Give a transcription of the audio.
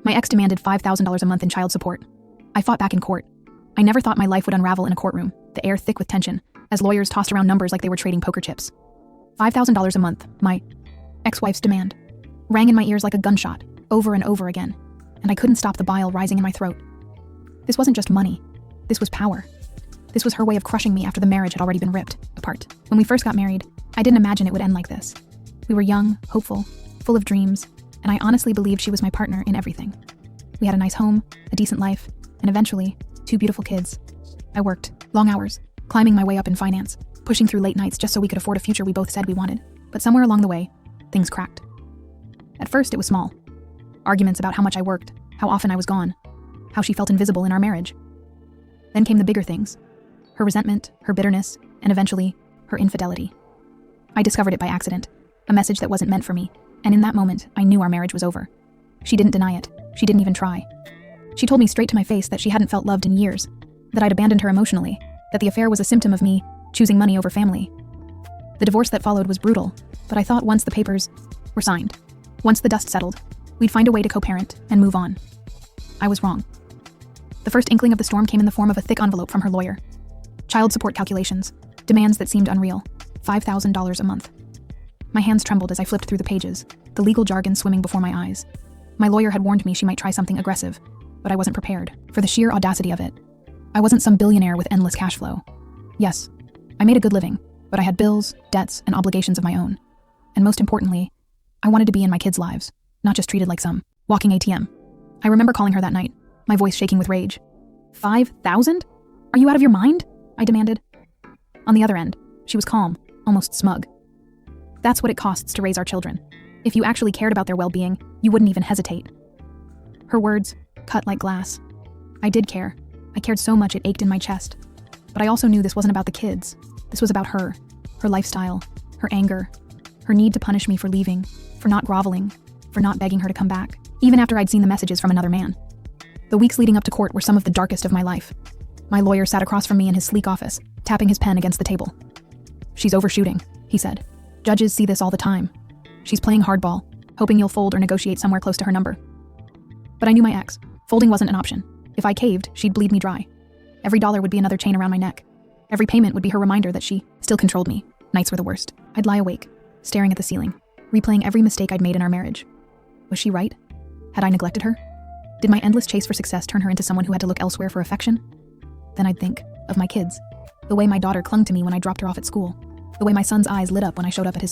My ex demanded $5,000 a month in child support. I fought back in court. I never thought my life would unravel in a courtroom, the air thick with tension, as lawyers tossed around numbers like they were trading poker chips. $5,000 a month, my ex-wife's demand, rang in my ears like a gunshot, over and over again, and I couldn't stop the bile rising in my throat. This wasn't just money. This was power. This was her way of crushing me after the marriage had already been ripped apart. When we first got married, I didn't imagine it would end like this. We were young, hopeful, full of dreams, and I honestly believed she was my partner in everything. We had a nice home, a decent life, and eventually, 2 beautiful kids. I worked, long hours, climbing my way up in finance, pushing through late nights just so we could afford a future we both said we wanted. But somewhere along the way, things cracked. At first, it was small. Arguments about how much I worked, how often I was gone, how she felt invisible in our marriage. Then came the bigger things. Her resentment, her bitterness, and eventually, her infidelity. I discovered it by accident, a message that wasn't meant for me, and in that moment, I knew our marriage was over. She didn't deny it. She didn't even try. She told me straight to my face that she hadn't felt loved in years, that I'd abandoned her emotionally, that the affair was a symptom of me choosing money over family. The divorce that followed was brutal, but I thought once the papers were signed, once the dust settled, we'd find a way to co-parent and move on. I was wrong. The first inkling of the storm came in the form of a thick envelope from her lawyer. Child support calculations, demands that seemed unreal, $5,000 a month. My hands trembled as I flipped through the pages, the legal jargon swimming before my eyes. My lawyer had warned me she might try something aggressive, but I wasn't prepared for the sheer audacity of it. I wasn't some billionaire with endless cash flow. Yes, I made a good living, but I had bills, debts, and obligations of my own. And most importantly, I wanted to be in my kids' lives, not just treated like some walking ATM. I remember calling her that night, my voice shaking with rage. 5,000? Are you out of your mind? I demanded. On the other end, she was calm, almost smug. That's what it costs to raise our children. If you actually cared about their well-being, you wouldn't even hesitate. Her words cut like glass. I did care. I cared so much it ached in my chest. But I also knew this wasn't about the kids. This was about her lifestyle, her anger, her need to punish me for leaving, for not groveling, for not begging her to come back, even after I'd seen the messages from another man. The weeks leading up to court were some of the darkest of my life. My lawyer sat across from me in his sleek office, tapping his pen against the table. "She's overshooting," he said. "Judges see this all the time. She's playing hardball, hoping you'll fold or negotiate somewhere close to her number." But I knew my ex. Folding wasn't an option. If I caved, she'd bleed me dry. Every dollar would be another chain around my neck. Every payment would be her reminder that she still controlled me. Nights were the worst. I'd lie awake, staring at the ceiling, replaying every mistake I'd made in our marriage. Was she right? Had I neglected her? Did my endless chase for success turn her into someone who had to look elsewhere for affection? Then I'd think of my kids. The way my daughter clung to me when I dropped her off at school. The way my son's eyes lit up when I showed up at his soccer